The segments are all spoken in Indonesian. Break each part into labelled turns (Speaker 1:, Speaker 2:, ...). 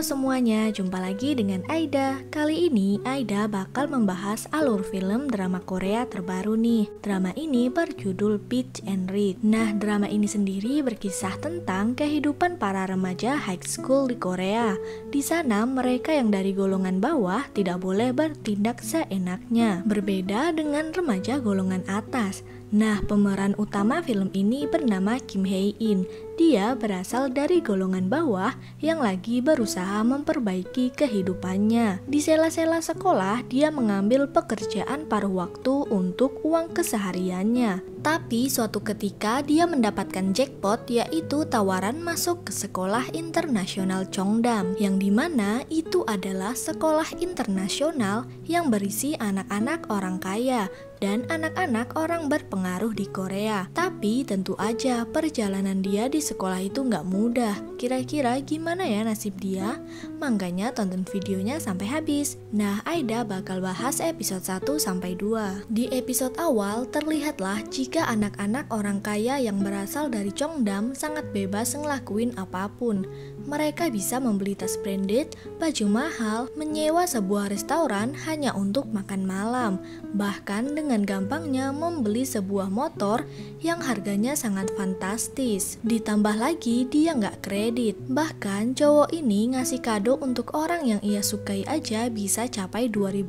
Speaker 1: Halo semuanya, jumpa lagi dengan Aida. Kali ini Aida bakal membahas alur film drama Korea terbaru nih. Drama ini berjudul Peach and Reed. Nah, drama ini sendiri berkisah tentang kehidupan para remaja high school di Korea. Di sana mereka yang dari golongan bawah tidak boleh bertindak seenaknya, berbeda dengan remaja golongan atas. Nah, pemeran utama film ini bernama Kim Hae In. Dia berasal dari golongan bawah yang lagi berusaha memperbaiki kehidupannya. Di sela-sela sekolah, dia mengambil pekerjaan paruh waktu untuk uang kesehariannya. Tapi suatu ketika dia mendapatkan jackpot, yaitu tawaran masuk ke sekolah internasional Cheongdam, yang dimana itu adalah sekolah internasional yang berisi anak-anak orang kaya dan anak-anak orang berpengaruh di Korea. Tapi tentu aja perjalanan dia di sekolah itu nggak mudah. Kira-kira gimana ya nasib dia? Makanya tonton videonya sampai habis. Nah, Aida bakal bahas episode 1-2. Di episode awal terlihatlah jika anak-anak orang kaya yang berasal dari Cheongdam sangat bebas ngelakuin apapun. Mereka bisa membeli tas branded, baju mahal, menyewa sebuah restoran hanya untuk makan malam. Bahkan dengan gampangnya membeli sebuah motor yang harganya sangat fantastis. Ditambah lagi dia nggak kredit. Bahkan cowok ini ngasih kado untuk orang yang ia sukai aja bisa capai $2.000.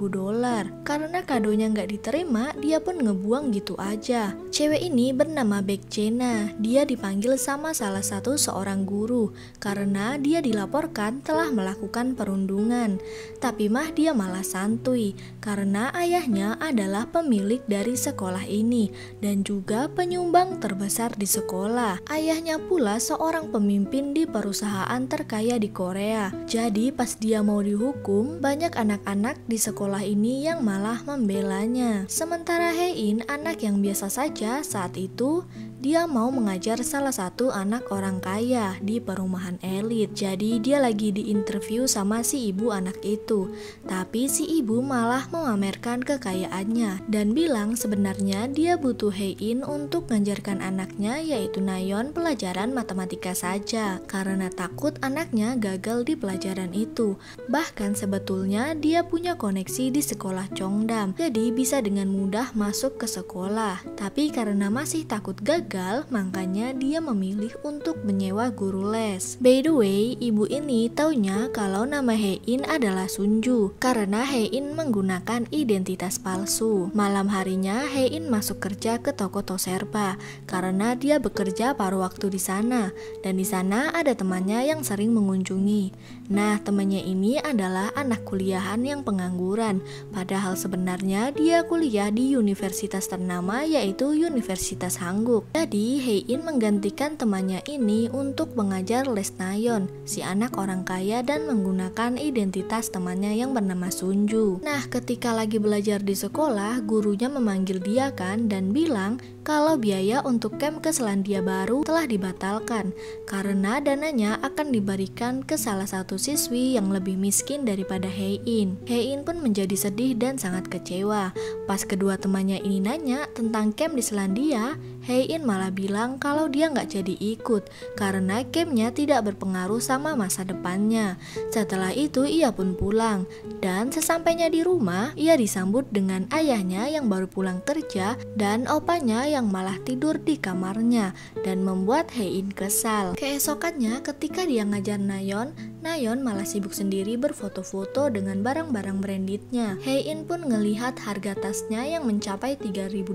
Speaker 1: Karena kadonya nggak diterima, dia pun ngebuang gitu aja. Cewek ini bernama Baek Jena. Dia dipanggil sama salah satu seorang guru karena dia dilaporkan telah melakukan perundungan. Tapi mah dia malah santuy karena ayahnya adalah pemilik dari sekolah ini dan juga penyumbang terbesar di sekolah. Ayahnya pula seorang pemimpin di perusahaan terkaya di Korea. Jadi pas dia mau dihukum, banyak anak-anak di sekolah ini yang malah membelanya. Sementara Hae-in, anak yang biasa saja saat itu, dia mau mengajar salah satu anak orang kaya di perumahan elit. Jadi dia lagi diinterview sama si ibu anak itu. Tapi si ibu malah memamerkan kekayaannya dan bilang sebenarnya dia butuh Hae-in untuk mengajarkan anaknya yaitu Nayeon pelajaran matematika saja karena takut anaknya gagal di pelajaran itu. Bahkan sebetulnya dia punya koneksi di sekolah Cheongdam, jadi bisa dengan mudah masuk ke sekolah. Tapi karena masih takut gagal, makanya dia memilih untuk menyewa guru les. By the way, ibu ini taunya kalau nama Hae-in adalah Sunju karena Hae-in menggunakan identitas palsu. Malam harinya Hae-in masuk kerja ke toko Toserba karena dia bekerja paruh waktu di sana dan di sana ada temannya yang sering mengunjungi. Nah, temannya ini adalah anak kuliahan yang pengangguran, padahal sebenarnya dia kuliah di universitas ternama yaitu Universitas Hanguk. Jadi Hae-in menggantikan temannya ini untuk mengajar les Nayeon, si anak orang kaya, dan menggunakan identitas temannya yang bernama Sunju. Nah, ketika lagi belajar di sekolah, gurunya memanggil dia kan dan bilang kalau biaya untuk camp ke Selandia Baru telah dibatalkan karena dananya akan diberikan ke salah satu siswi yang lebih miskin daripada Hae-in. Hae-in pun menjadi sedih dan sangat kecewa. Pas kedua temannya ini nanya tentang camp di Selandia, Hae-in malah bilang kalau dia nggak jadi ikut karena campnya tidak berpengaruh sama masa depannya. Setelah itu ia pun pulang dan sesampainya di rumah ia disambut dengan ayahnya yang baru pulang kerja dan opanya yang malah tidur di kamarnya dan membuat Hae-in kesal. Keesokannya ketika dia ngajar Nayeon malah sibuk sendiri berfoto-foto dengan barang-barang brandednya. Hae-in pun ngelihat harga tasnya yang mencapai $3.000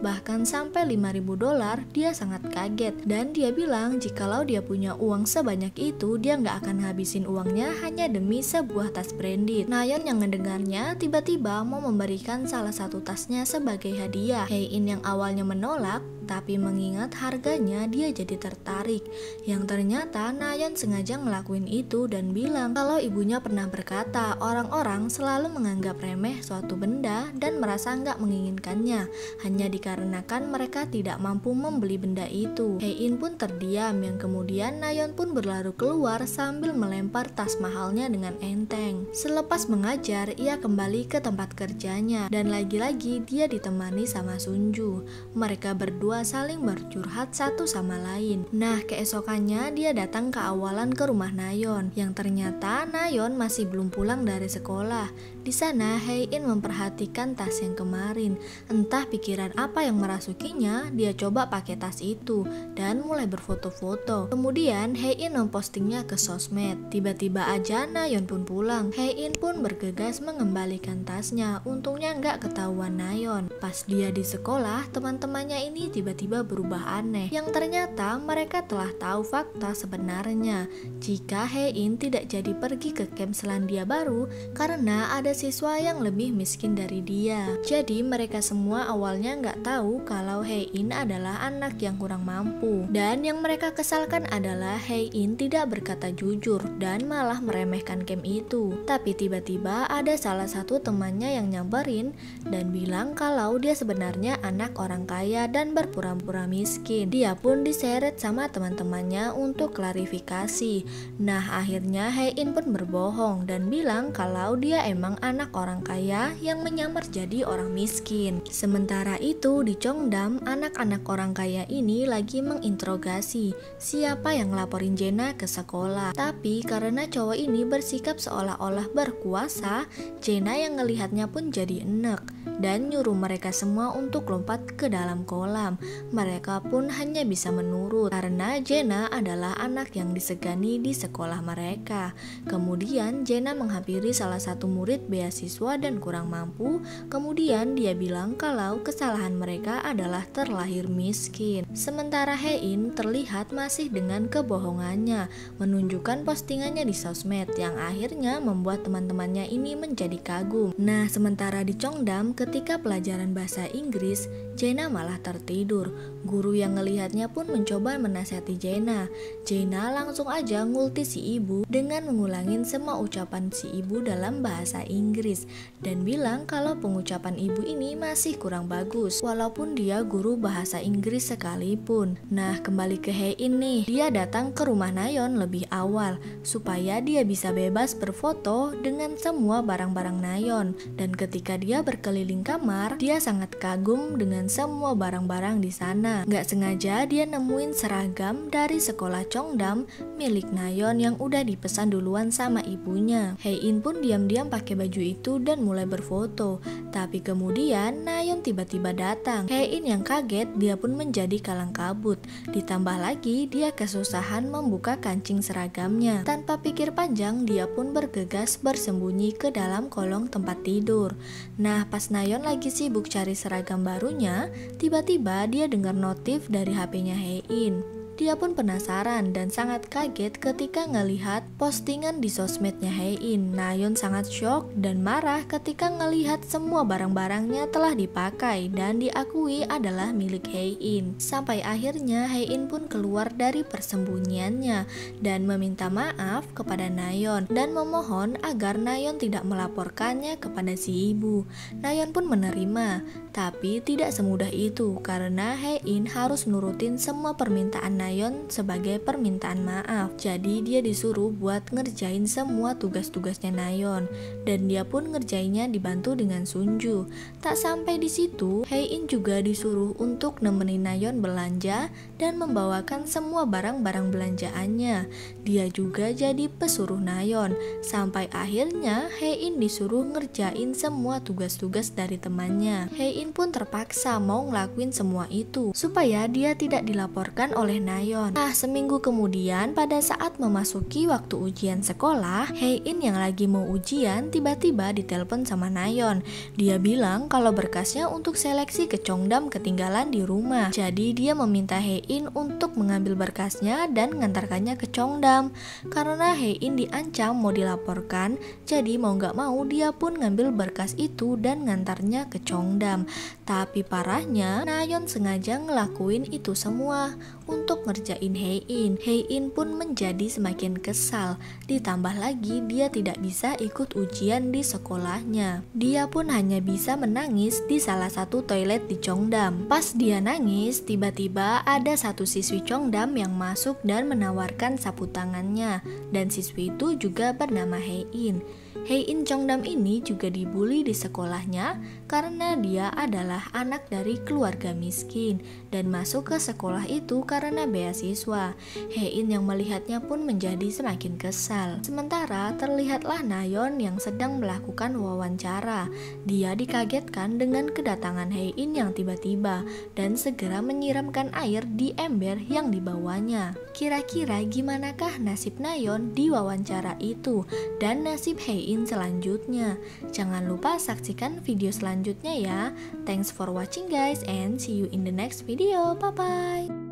Speaker 1: bahkan sampai $5.000. Dia sangat kaget dan dia bilang jikalau dia punya uang sebanyak itu dia nggak akan habisin uangnya hanya demi sebuah tas branded. Nayeon yang mendengarnya tiba-tiba mau memberikan salah satu tasnya sebagai hadiah. Hae-in yang awalnya menolak tapi mengingat harganya dia jadi tertarik. Yang ternyata Nayeon sengaja ngelakuin itu dan bilang kalau ibunya pernah berkata orang-orang selalu menganggap remeh suatu benda dan merasa nggak menginginkannya hanya dikarenakan mereka tidak mampu membeli benda itu. Hae-in pun terdiam yang kemudian Nayeon pun berlari keluar sambil melempar tas mahalnya dengan enteng. Selepas mengajar ia kembali ke tempat kerjanya dan lagi-lagi dia ditemani sama Sunju. Mereka berdua berdua saling bercurhat satu sama lain. Nah, keesokannya dia datang ke awalan ke rumah Nayeon, yang ternyata Nayeon masih belum pulang dari sekolah. Di sana Hae-in memperhatikan tas yang kemarin. Entah pikiran apa yang merasukinya, dia coba pakai tas itu dan mulai berfoto-foto. Kemudian Hae-in mempostingnya ke sosmed. Tiba-tiba aja Nayeon pun pulang. Hae-in pun bergegas mengembalikan tasnya. Untungnya nggak ketahuan Nayeon. Pas dia di sekolah, teman-temannya ini tiba-tiba berubah aneh. Yang ternyata mereka telah tahu fakta sebenarnya jika Hae-in tidak jadi pergi ke camp Selandia Baru karena ada siswa yang lebih miskin dari dia. Jadi mereka semua awalnya nggak tahu kalau Hae-in adalah anak yang kurang mampu. Dan yang mereka kesalkan adalah Hae-in tidak berkata jujur dan malah meremehkan camp itu. Tapi tiba-tiba ada salah satu temannya yang nyamperin dan bilang kalau dia sebenarnya anak orang kaya dan berpura-pura miskin. Dia pun diseret sama teman-temannya untuk klarifikasi. Nah, akhirnya Hae-in pun berbohong dan bilang kalau dia emang anak orang kaya yang menyamar jadi orang miskin. Sementara itu di Cheongdam, anak-anak orang kaya ini lagi menginterogasi siapa yang laporin Jena ke sekolah. Tapi karena cowok ini bersikap seolah-olah berkuasa, Jena yang ngelihatnya pun jadi enek dan nyuruh mereka semua untuk lompat ke dalam kolam. Mereka pun hanya bisa menurut karena Jena adalah anak yang disegani di sekolah mereka. Kemudian Jena menghampiri salah satu murid beasiswa dan kurang mampu. Kemudian dia bilang kalau kesalahan mereka adalah terlahir miskin. Sementara Hae-in terlihat masih dengan kebohongannya, menunjukkan postingannya di sosmed yang akhirnya membuat teman-temannya ini menjadi kagum. Nah, sementara di Cheongdam ketika pelajaran bahasa Inggris, Jena malah tertidur. Guru yang ngelihatnya pun mencoba menasihati Jena. Jena langsung aja ngulti si ibu dengan mengulangin semua ucapan si ibu dalam bahasa Inggris dan bilang kalau pengucapan ibu ini masih kurang bagus walaupun dia guru bahasa Inggris sekalipun. Nah, kembali ke Hae-in nih. Dia datang ke rumah Nayeon lebih awal supaya dia bisa bebas berfoto dengan semua barang-barang Nayeon. Dan ketika dia berkeliling kamar, dia sangat kagum dengan semua barang-barang di sana. Nggak sengaja dia nemuin seragam dari sekolah Cheongdam milik Nayeon yang udah dipesan duluan sama ibunya. Hae-in pun diam-diam pakai baju itu dan mulai berfoto. Tapi kemudian Nayeon tiba-tiba datang. Hae-in yang kaget, dia pun menjadi kalang kabut. Ditambah lagi dia kesusahan membuka kancing seragamnya. Tanpa pikir panjang, dia pun bergegas bersembunyi ke dalam kolong tempat tidur. Nah, pas Nayeon lagi sibuk cari seragam barunya, tiba-tiba dia dengar notif dari HP-nya Hae-in. Dia pun penasaran dan sangat kaget ketika ngelihat postingan di sosmednya Hae-in. Nayeon sangat shock dan marah ketika ngelihat semua barang-barangnya telah dipakai dan diakui adalah milik Hae-in. Sampai akhirnya Hae-in pun keluar dari persembunyiannya dan meminta maaf kepada Nayeon dan memohon agar Nayeon tidak melaporkannya kepada si ibu. Nayeon pun menerima, tapi tidak semudah itu karena Hae-in harus nurutin semua permintaan Nayeon sebagai permintaan maaf. Jadi dia disuruh buat ngerjain semua tugas-tugasnya Nayeon dan dia pun ngerjainnya dibantu dengan Sunju. Tak sampai di situ, Hae-in juga disuruh untuk nemenin Nayeon belanja dan membawakan semua barang-barang belanjaannya. Dia juga jadi pesuruh Nayeon. Sampai akhirnya Hae-in disuruh ngerjain semua tugas-tugas dari temannya. Hae-in pun terpaksa mau ngelakuin semua itu supaya dia tidak dilaporkan oleh Nayeon. Nah, seminggu kemudian pada saat memasuki waktu ujian sekolah, Hae-in yang lagi mau ujian tiba-tiba ditelepon sama Nayeon. Dia bilang kalau berkasnya untuk seleksi ke Cheongdam ketinggalan di rumah. Jadi dia meminta Hae-in untuk mengambil berkasnya dan mengantarkannya ke Cheongdam. Karena Hae-in diancam mau dilaporkan, jadi mau gak mau dia pun ngambil berkas itu dan ngantarnya ke Cheongdam. Tapi parahnya, Nayeon sengaja ngelakuin itu semua untuk ngerjain Hein. Hein pun menjadi semakin kesal, ditambah lagi dia tidak bisa ikut ujian di sekolahnya. Dia pun hanya bisa menangis di salah satu toilet di Cheongdam. Pas dia nangis, tiba-tiba ada satu siswi Cheongdam yang masuk dan menawarkan sapu tangannya, dan siswi itu juga bernama Hein. Hein Cheongdam ini juga dibully di sekolahnya karena dia adalah anak dari keluarga miskin dan masuk ke sekolah itu karena beasiswa. Hein yang melihatnya pun menjadi semakin kesal. Sementara terlihatlah Nayeon yang sedang melakukan wawancara. Dia dikagetkan dengan kedatangan Hein yang tiba-tiba dan segera menyiramkan air di ember yang dibawanya. Kira-kira gimanakah nasib Nayeon di wawancara itu dan nasib Hein selanjutnya? Jangan lupa saksikan video selanjutnya ya. Thanks for watching guys, and see you in the next video. Bye bye.